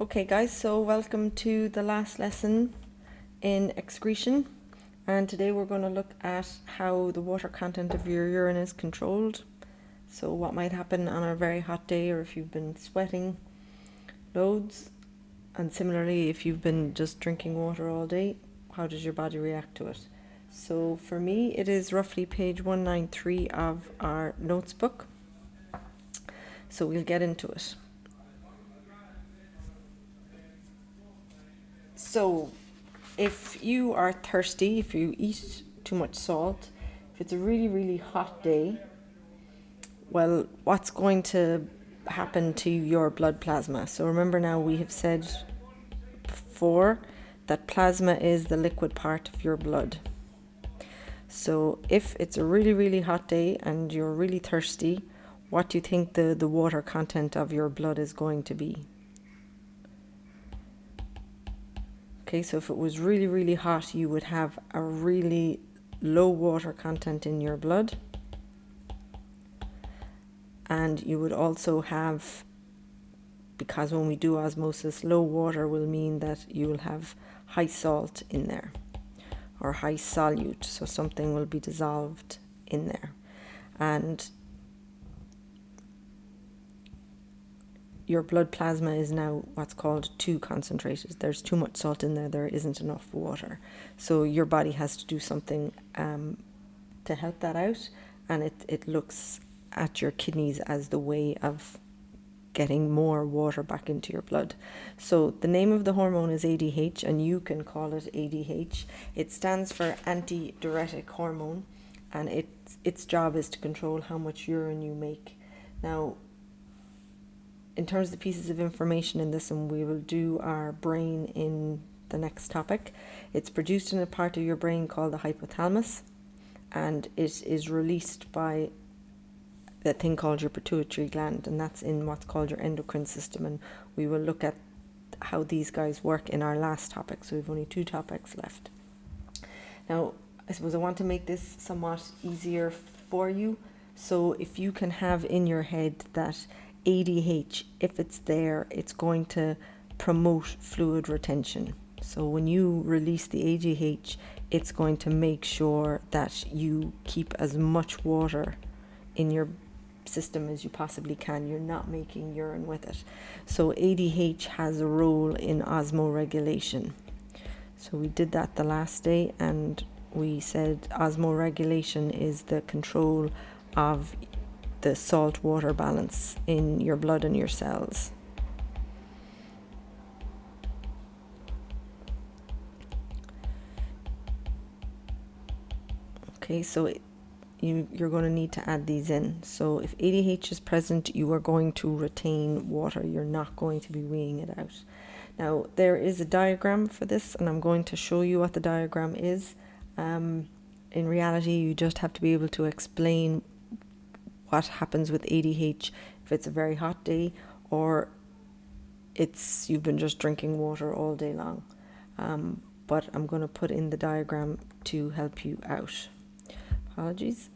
Okay guys, so welcome to the last lesson in excretion, and today we're going to look at how the water content of your urine is controlled. So what might happen on a very hot day, or if you've been sweating loads, and similarly if you've been just drinking water all day, how does your body react to it? So for me it is roughly page 193 of our notes book, so we'll get into it. So if you are thirsty, if you eat too much salt, if it's a really, really hot day, well, what's going to happen to your blood plasma? So remember now, we have said before that plasma is the liquid part of your blood. So if it's a really, really hot day and you're really thirsty, what do you think the water content of your blood is going to be? Okay, so if it was really, really hot, you would have a really low water content in your blood. And you would also have, because when we do osmosis, low water will mean that you will have high salt in there, or high solute, so something will be dissolved in there. And your blood plasma is now what's called too concentrated. There's too much salt in there, there isn't enough water. So your body has to do something to help that out, and it looks at your kidneys as the way of getting more water back into your blood. So the name of the hormone is ADH, and you can call it ADH. It stands for Antidiurectic hormone, and its job is to control how much urine you make. Now, in terms of the pieces of information in this, and we will do our brain in the next topic, it's produced in a part of your brain called the hypothalamus, and it is released by that thing called your pituitary gland, and that's in what's called your endocrine system, and we will look at how these guys work in our last topic, so we've only 2 topics left. Now, I suppose I want to make this somewhat easier for you, so if you can have in your head that ADH, if it's there, it's going to promote fluid retention. So when you release the ADH, it's going to make sure that you keep as much water in your system as you possibly can. You're not making urine with it. So ADH has a role in osmoregulation. So we did that the last day, and we said osmoregulation is the control of the salt-water balance in your blood and your cells. Okay, so you're going to need to add these in. So if ADH is present, you are going to retain water. You're not going to be weeing it out. Now, there is a diagram for this, and I'm going to show you what the diagram is. In reality, you just have to be able to explain what happens with ADH if it's a very hot day, or you've been just drinking water all day long. But I'm going to put in the diagram to help you out. Apologies.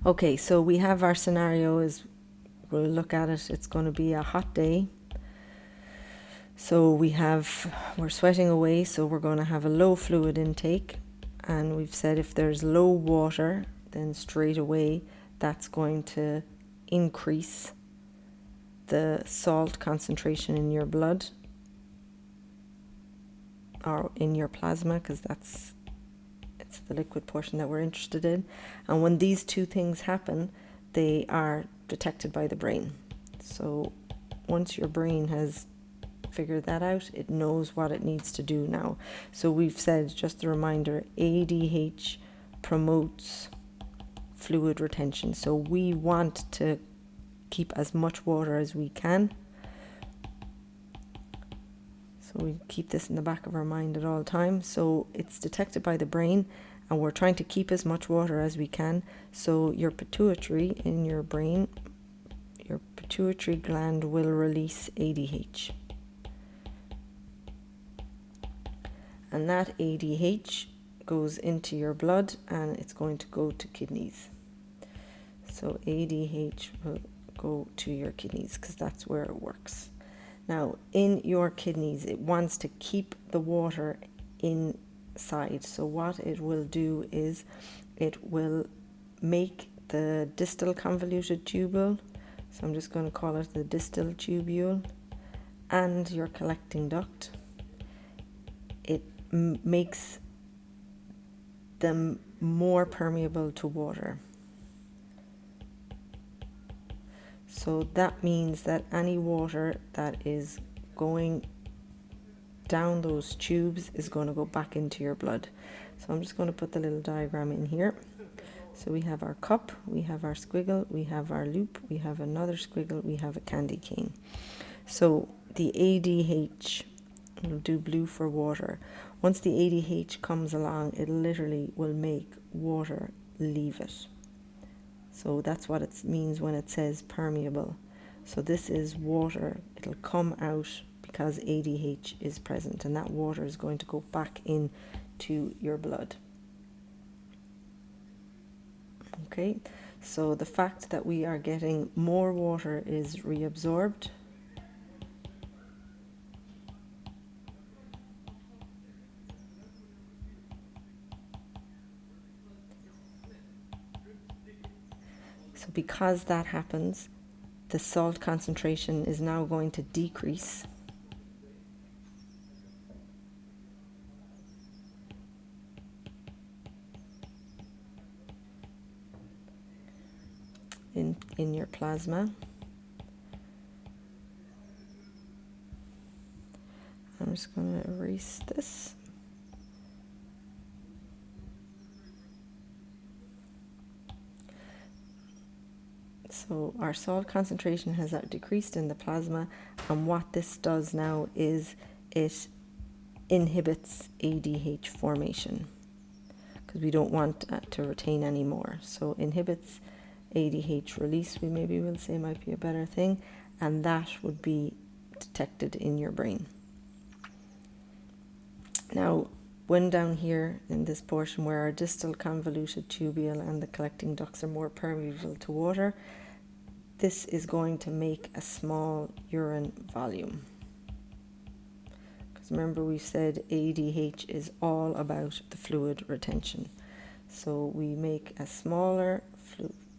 Okay, so we have our scenario, is we'll look at it. It's going to be a hot day. So we're sweating away, so we're going to have a low fluid intake. And we've said if there's low water, then straight away that's going to increase the salt concentration in your blood, or in your plasma, because it's the liquid portion that we're interested in. And when these 2 things happen, they are detected by the brain. So once your brain has figured that out, it knows what it needs to do now. So we've said, just a reminder, ADH promotes fluid retention. So we want to keep as much water as we can. So we keep this in the back of our mind at all times. So it's detected by the brain, and we're trying to keep as much water as we can. So your pituitary in your brain, your pituitary gland will release ADH. And that ADH goes into your blood and it's going to go to kidneys. So ADH will go to your kidneys because that's where it works. Now, in your kidneys, it wants to keep the water inside. So what it will do is it will make the distal convoluted tubule, so I'm just going to call it the distal tubule, and your collecting duct. It makes them more permeable to water. So that means that any water that is going down those tubes is going to go back into your blood. So I'm just going to put the little diagram in here. So we have our cup, we have our squiggle, we have our loop, we have another squiggle, we have a candy cane. So the ADH, we'll do blue for water. Once the ADH comes along, it literally will make water leave it. So that's what it means when it says permeable. So this is water. It'll come out because ADH is present, and that water is going to go back into your blood. Okay, so the fact that we are getting more water is reabsorbed. So because that happens, the salt concentration is now going to decrease. In your plasma. I'm just going to erase this. So our salt concentration has decreased in the plasma, and what this does now is it inhibits ADH formation because we don't want to retain any more. So inhibits ADH release, we maybe will say might be a better thing, and that would be detected in your brain. Now, when down here in this portion where our distal convoluted tubule and the collecting ducts are more permeable to water, this is going to make a small urine volume. Because remember we said ADH is all about the fluid retention. So we make a smaller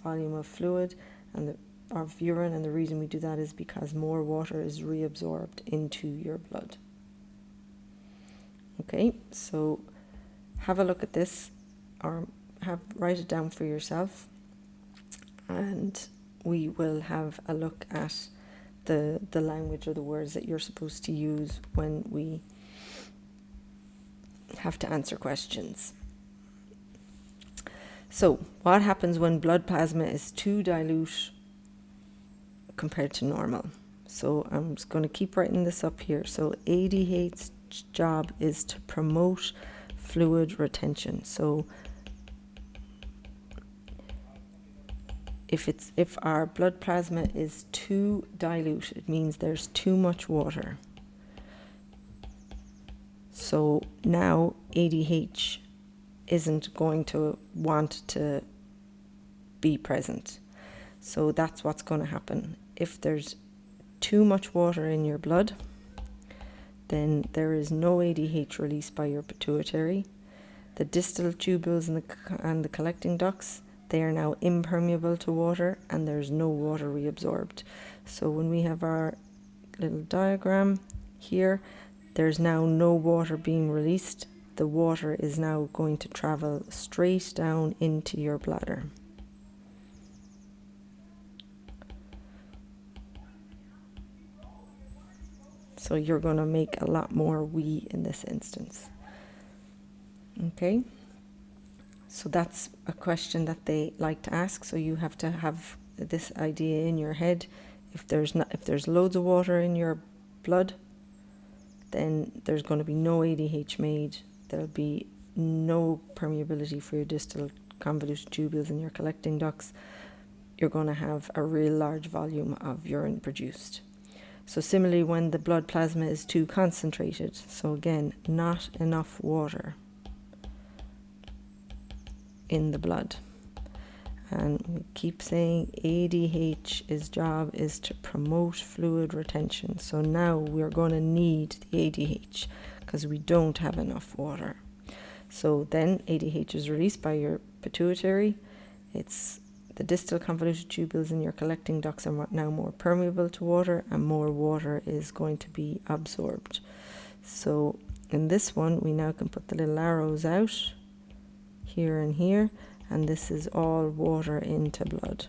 volume of fluid and of urine, and the reason we do that is because more water is reabsorbed into your blood. Okay, so have a look at this, or write it down for yourself, and we will have a look at the language or the words that you're supposed to use when we have to answer questions. So what happens when blood plasma is too dilute compared to normal? So I'm just going to keep writing this up here. So ADH's job is to promote fluid retention. So if our blood plasma is too dilute, it means there's too much water. So now ADH isn't going to want to be present. So that's what's going to happen. If there's too much water in your blood, then there is no ADH released by your pituitary. The distal tubules and the collecting ducts, they are now impermeable to water, and there's no water reabsorbed. So when we have our little diagram here, there's now no water being released. The water is now going to travel straight down into your bladder. So you're going to make a lot more wee in this instance. Okay, so that's a question that they like to ask. So you have to have this idea in your head. If there's loads of water in your blood, then there's going to be no ADH made. There'll be no permeability for your distal convoluted tubules and your collecting ducts. you're going to have a real large volume of urine produced. So similarly, when the blood plasma is too concentrated, so again, not enough water in the blood. And we keep saying ADH's job is to promote fluid retention. So now we're going to need the ADH because we don't have enough water. So then ADH is released by your pituitary. It's the distal convoluted tubules in your collecting ducts are now more permeable to water, and more water is going to be absorbed. So in this one, we now can put the little arrows out here and here, and this is all water into blood.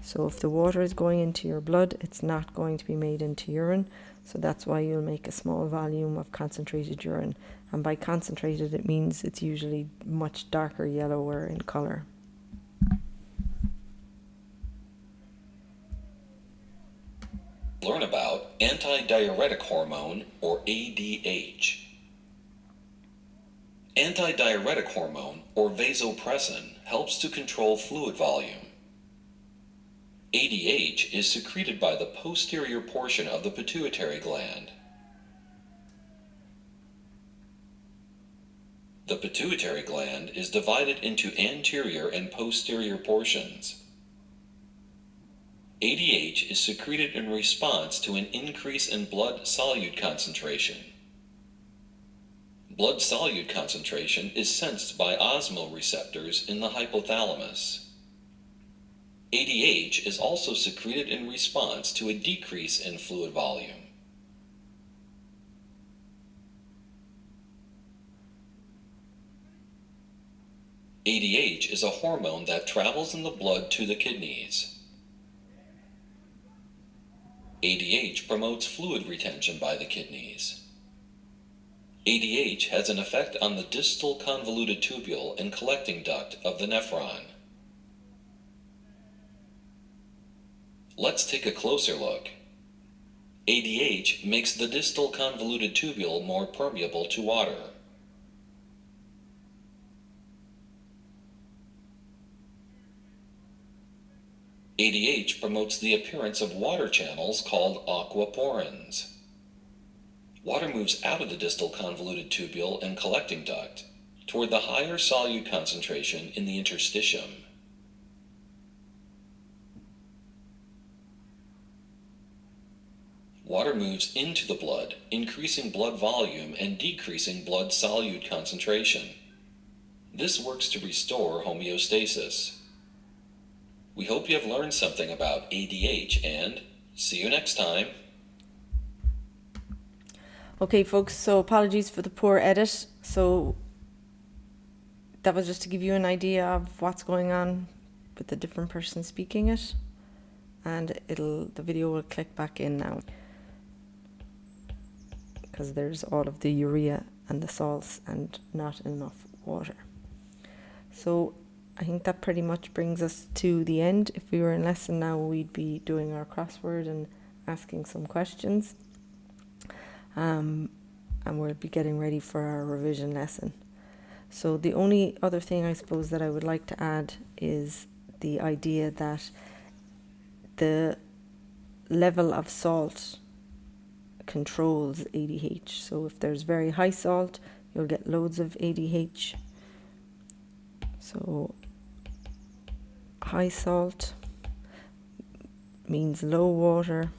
So if the water is going into your blood, it's not going to be made into urine. So that's why you'll make a small volume of concentrated urine. And by concentrated, it means it's usually much darker yellower in colour. Learn about antidiuretic hormone, or ADH. Antidiuretic hormone, or vasopressin, helps to control fluid volume. ADH is secreted by the posterior portion of the pituitary gland. The pituitary gland is divided into anterior and posterior portions. ADH is secreted in response to an increase in blood solute concentration. Blood solute concentration is sensed by osmoreceptors in the hypothalamus. ADH is also secreted in response to a decrease in fluid volume. ADH is a hormone that travels in the blood to the kidneys. ADH promotes fluid retention by the kidneys. ADH has an effect on the distal convoluted tubule and collecting duct of the nephron. Let's take a closer look. ADH makes the distal convoluted tubule more permeable to water. ADH promotes the appearance of water channels called aquaporins. Water moves out of the distal convoluted tubule and collecting duct toward the higher solute concentration in the interstitium. Water moves into the blood, increasing blood volume and decreasing blood solute concentration. This works to restore homeostasis. We hope you have learned something about ADH, and see you next time. Okay, folks, so apologies for the poor edit. So that was just to give you an idea of what's going on with the different person speaking it. And the video will click back in now, because there's all of the urea and the salts and not enough water. So I think that pretty much brings us to the end. If we were in lesson now, we'd be doing our crossword and asking some questions. And we'll be getting ready for our revision lesson. So the only other thing I suppose that I would like to add is the idea that the level of salt controls ADH. So if there's very high salt, you'll get loads of ADH. So high salt means low water,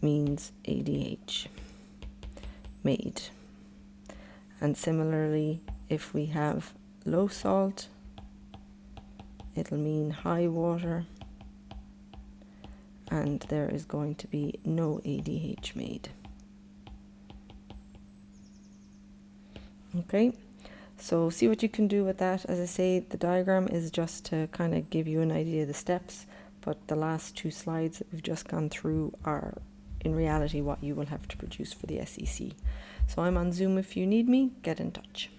means ADH made. And similarly, if we have low salt, it'll mean high water, and there is going to be no ADH made. Okay, so see what you can do with that. As I say, the diagram is just to kind of give you an idea of the steps, but the last two slides that we've just gone through are in reality what you will have to produce for the SEC. So I'm on Zoom if you need me, get in touch.